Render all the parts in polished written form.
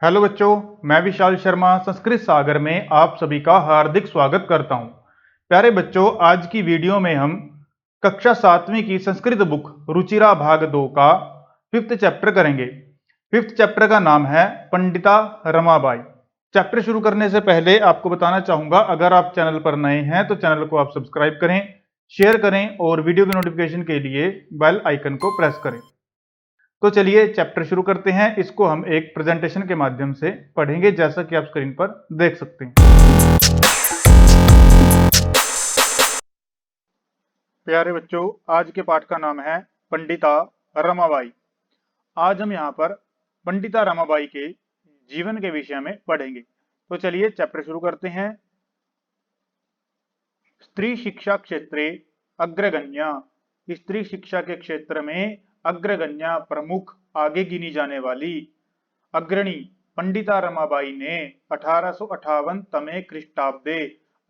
Hello बच्चों, मैं विशाल शर्मा संस्कृत सागर में आप सभी का हार्दिक स्वागत करता हूं। प्यारे बच्चों, आज की वीडियो में हम कक्षा 7वीं की संस्कृत बुक रुचिरा भाग 2 का 5th चैप्टर करेंगे। 5th चैप्टर का नाम है पंडिता रमाबाई। चैप्टर शुरू करने से पहले आपको बताना चाहूंगा, अगर आप चैनल पर नए हैं तो चैनल को आप सब्सक्राइब करें, शेयर करें और वीडियो की नोटिफिकेशन के लिए बेल आइकन को प्रेस करें। तो चलिए चैप्टर शुरू करते हैं। इसको हम एक प्रेजेंटेशन के माध्यम से पढ़ेंगे, जैसा कि आप स्क्रीन पर देख सकते हैं। प्यारे बच्चों, आज के पाठ का नाम है पंडिता रमाबाई। आज हम यहाँ पर पंडिता रमाबाई के जीवन के विषय में पढ़ेंगे। तो चलिए चैप्टर शुरू करते हैं। स्त्री शिक्षा क्षेत्रे अग्रगण्या। स्त्री शिक्षा के क्षेत्र में अग्रगण्या प्रमुख आगे गिनी जाने वाली अग्रणी पंडिता रमाबाई ने 1858 तमे ख्रीष्टाब्दे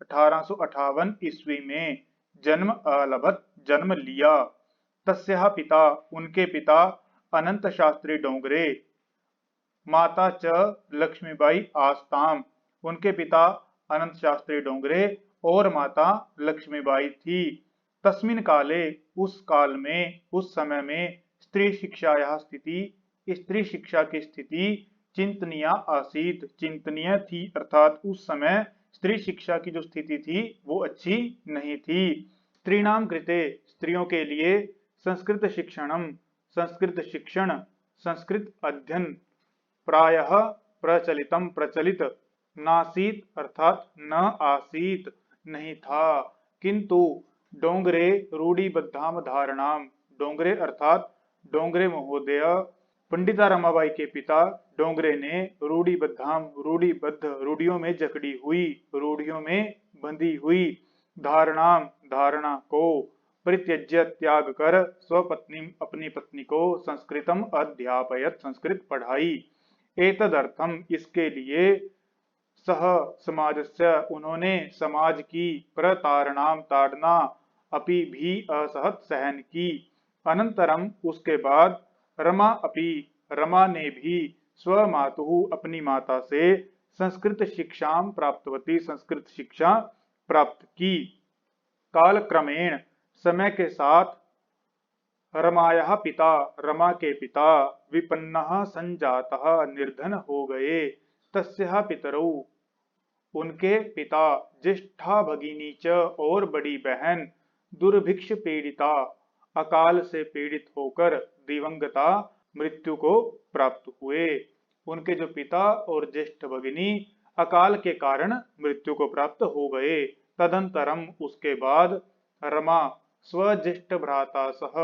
1858 ईस्वी में जन्म लिया। तस्याः पिता, उनके पिता अनंत शास्त्री डोंगरे, माता च लक्ष्मीबाई आस्ताम, उनके पिता अनंत शास्त्री डोंगरे और माता लक्ष्मीबाई थी। तस्मिन काले, उस काल में, उस समय में स्त्री शिक्षायाः स्थिति, स्त्री शिक्षा की स्थिति चिंतनीय आसीत, चिंतनीय थी, अर्थात उस समय स्त्री शिक्षा की जो स्थिति थी वो अच्छी नहीं थी। स्त्रीणाम कृते, स्त्रियों के लिए संस्कृत शिक्षणम, संस्कृत शिक्षण, संस्कृत अध्ययन प्रायः प्रचलितम, प्रचलित नासीत, अर्थात न आसीत, नहीं था। किंतु डोंगरे रूढ़िबद्धाम धारणाम, डोंगरे अर्थात डोंगरे महोदय, पंडिता रमाबाई के पिता डोंगरे ने रूढ़िबद्धाम, रूढ़िबद्ध, रूढ़ियों में जकड़ी हुई, रूढ़ियों में बंधी हुई धारणाम, धारणा को परित्यज्य, त्याग कर, स्वपत्नी, अपनी पत्नी को संस्कृतम अध्यापयत, संस्कृत पढ़ाई। एतदर्थम, इसके लिए सह समाजस्य, उन्होंने समाज की प्रतारणाम, ताड़ना, अपि भी असहत, सहन की। अनंतरम, उसके बाद रमा अपि, रमा ने भी स्वमातुः, अपनी माता से संस्कृत शिक्षा प्राप्तवती, संस्कृत शिक्षा प्राप्त की। कालक्रमेण, समय के साथ रमायाः पिता, रमा के पिता विपन्नः संजातः, निर्धन हो गए। तस्याः पितरौ, उनके पिता ज्येष्ठा भगिनी च, और बड़ी बहन दुर्भिक्ष पीड़िता, अकाल से पीड़ित होकर दिवंगता, मृत्यु को प्राप्त हुए। उनके जो पिता और ज्येष्ठ भगिनी अकाल के कारण मृत्यु को प्राप्त हो गए। तदंतरम, उसके बाद रमा स्वज्येष्ठ भ्राता सह,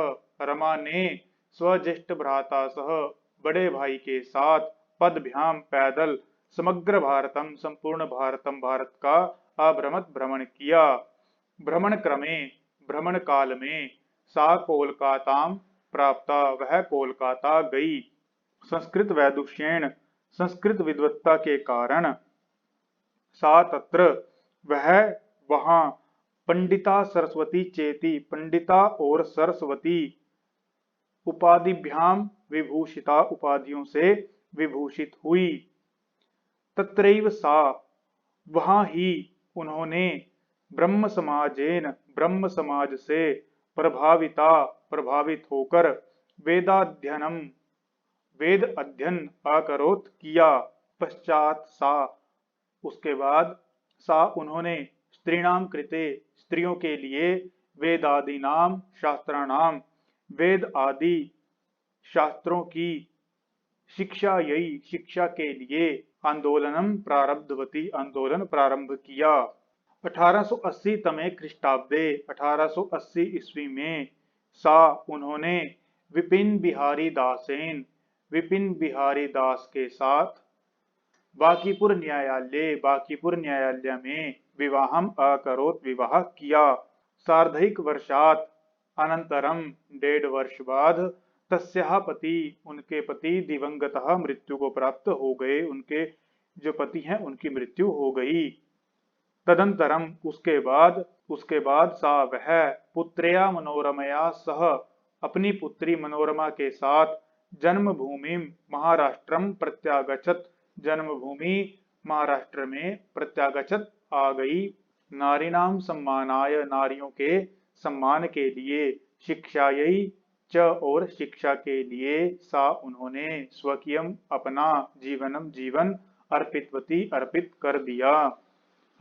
रमा ने स्वज्येष्ठ भ्राता सह, बड़े भाई के साथ, पदभ्याम, पैदल, समग्र भारतम, संपूर्ण भारतम, भारत का अभ्रमत, भ्रमण किया। भ्रमण क्रमे, भ्रमण काल में, सा कोलकाताम प्राप्ता, वह कोलकाता गई। संस्कृत वैदुष्येण, संस्कृत विद्वत्ता के कारण, सा तत्र, वह वहां, पंडिता सरस्वती चेती, पंडिता और सरस्वती उपाधिभ्याम विभूषिता, उपाधियों से विभूषित हुई। तत्रैव सा, वहां ही उन्होंने ब्रह्म समाजेन, ब्रह्म समाज से प्रभाविता, प्रभावित होकर वेदाध्ययनम, वेद अध्ययन अकरोत, किया। पश्चात सा, उसके बाद सा, उन्होंने स्त्रीणाम कृते, स्त्रियों के लिए वेदादि नाम शास्त्राणाम, वेद आदि शास्त्रों की शिक्षा, यही शिक्षा के लिए आंदोलनम प्रारब्धवती, आंदोलन प्रारंभ किया। 1880 तमे ख्रीष्टाब्दे, 1880 ईस्वी में, सा, उन्होंने विपिन बिहारी दासेन, विपिन बिहारी दास के साथ बांकीपुर न्यायालय, बांकीपुर न्यायालय में विवाहम अकरोत, विवाह किया। सार्धैक वर्षात, अनंतरम, 1.5 वर्ष बाद, तस्याः पति, उनके पति दिवंगतः, मृत्यु को प्राप्त हो गए, उनके जो पति हैं उनकी मृत्यु हो गई। तदंतरम, उसके बाद सा, वह पुत्र्या मनोरमया सह, अपनी पुत्री मनोरमा के साथ जन्मभूमि महाराष्ट्रम प्रत्यागछत, जन्मभूमि महाराष्ट्र में प्रत्यागछत आ गई। नारीणाम सम्मानाय, नारियों के सम्मान के लिए, शिक्षायै च, और शिक्षा के लिए, सा उन्होंने, स्वकीयम अपना, जीवनम जीवन, अर्पितवती अर्पित कर दिया।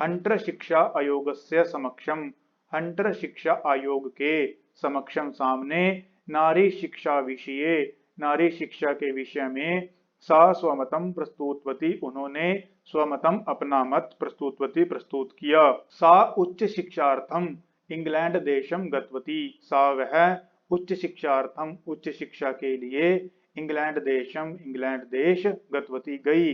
हंटर शिक्षा आयोगस्य समक्षम, हंटर शिक्षा आयोग के समक्षम सामने, नारी शिक्षा विषये, नारी शिक्षा के विषय में, सा स्वमतम प्रस्तुतवती, उन्होंने स्वमतम अपना मत प्रस्तुतवती प्रस्तुत किया। सा उच्च शिक्षार्थम इंग्लैंड देशम गतवती, सा वह उच्च शिक्षार्थम उच्च शिक्षा के लिए, इंग्लैंड देशम इंग्लैंड देश, गतवती गई।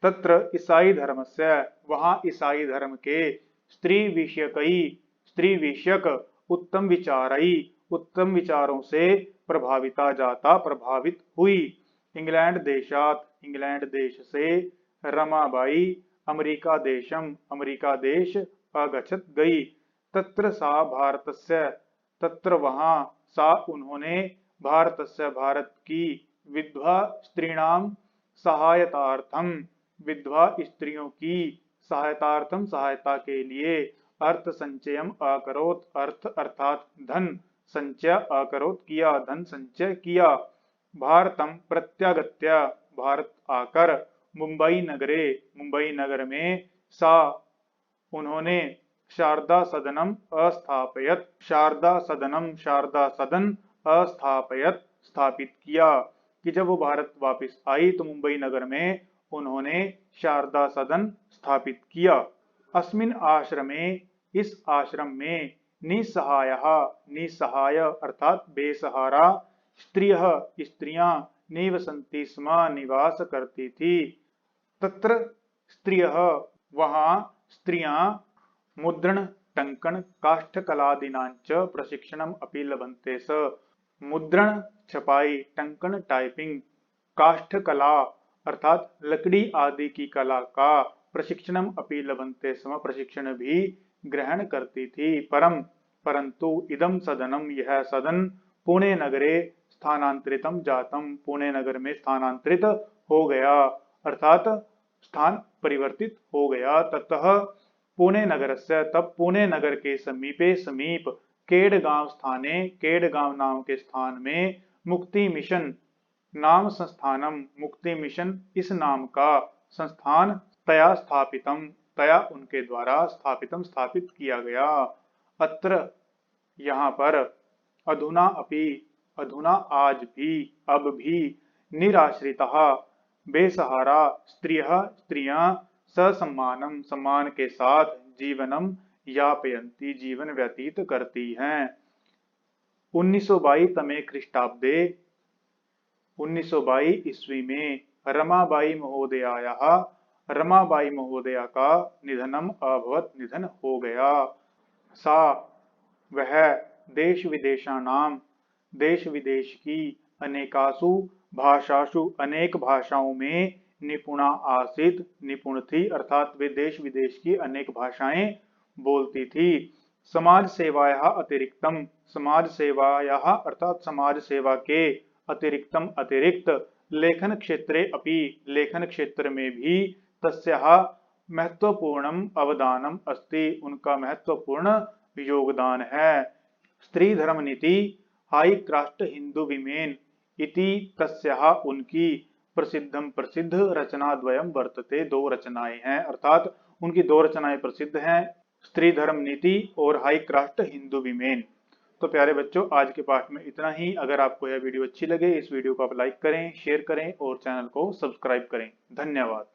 तत्र ईसाई धर्मस्य, वहां ईसाई धर्म के, स्त्री विषयक उत्तम विचारई, उत्तम विचारों से प्रभाविता जाता, प्रभावित हुई। इंग्लैंड देशात, इंग्लैंड देश से, रमाबाई अमेरिका देशम, अमेरिका देश, अगछत गई। तत्र सा भारतस्य, तत्र वहां, सा उन्होंने, भारतस्य भारत की, विधवा स्त्रीणाम सहायतार्थम, विधवा स्त्रियों की, सहायतार्थम सहायता के लिए, अर्थ संचयम अकरोत, अर्थ अर्थात धन, संचय अकरोत किया, धन संचय किया। भारतम प्रत्यागत्य, भारत आकर, मुंबई नगरे, मुंबई नगर में, सा उन्होंने, शारदा सदनम अस्थापयत, शारदा सदनम, शारदा सदन, अस्थापयत स्थापित किया, कि जब वो भारत वापस आई तो मुंबई नगर में उन्होंने शारदा सदन स्थापित किया। अस्मिन आश्रमे, इस आश्रम में, निसहाय, निसहाय अर्थात बेसहारा, स्त्रियः स्त्रियां, निवसन्ति स्म निवास करती थी। तत्र स्त्रियः, वहां स्त्रियां, मुद्रण टंकन काष्ठकलादीनांच प्रशिक्षणम अपि लभन्ते स, मुद्रण छपाई, टंकन टाइपिंग, काष्ठकला अर्थात लकड़ी आदि की कला का, प्रशिक्षणम अपि लभन्ते स्म प्रशिक्षण भी ग्रहण करती थी। परंतु इदम सदनम, यह सदन, पुणे नगरे स्थानांतरितम जातम, पुणे नगर में स्थानांतरित हो गया, अर्थात स्थान परिवर्तित हो गया। ततः पुणे नगरस्य, तब पुणे नगर के समीपे समीप, केडगांव स्थाने, केडगांव नाम के स्थान में, मुक्ति मिशन नाम संस्थानम, मुक्ति मिशन इस नाम का संस्थान, तया स्थापितम, तया उनके द्वारा, स्थापितम स्थापित किया गया। अत्र यहाँ पर, अधुना अपि, अधुना आज भी, अब भी, निराश्रितः बेसहारा, स्त्रियः स्त्रियां, ससम्मानम सम्मान के साथ, जीवनम यापयन्ति जीवन व्यतीत करती हैं। 1922 तमे ख्रीष्टाब्दे, 1922 ईस्वी में, रमाबाई महोदयायाः, रमाबाई महोदया का निधनम अभवत, निधन हो गया। सा वह, देश विदेशानाम, देश विदेश की, अनेकासु भाषासु, अनेक भाषाओं में, निपुणा आसीत, निपुण थी, अर्थात वे देश विदेश की अनेक भाषाएं बोलती थी। समाज सेवायाः अतिरिक्तम, समाज सेवायाः अर्थात समाज सेवा के, अतिरिक्तम अतिरिक्त, लेखन क्षेत्रे अपि, लेखन क्षेत्र में भी, तस्याः महत्वपूर्णम अवदानम अस्ति, उनका महत्वपूर्ण योगदान है। स्त्री धर्म नीति, हाई कास्ट हिंदू विमेन इति तस्याः, उनकी, प्रसिद्धम प्रसिद्ध, रचना द्वयम वर्तते, दो रचनाएं हैं, अर्थात उनकी दो रचनाएं प्रसिद्ध हैं, स्त्री धर्म नीति और हाई कास्ट हिंदू विमेन। तो प्यारे बच्चों, आज के पाठ में इतना ही। अगर आपको यह वीडियो अच्छी लगे, इस वीडियो को आप लाइक करें, शेयर करें और चैनल को सब्सक्राइब करें। धन्यवाद।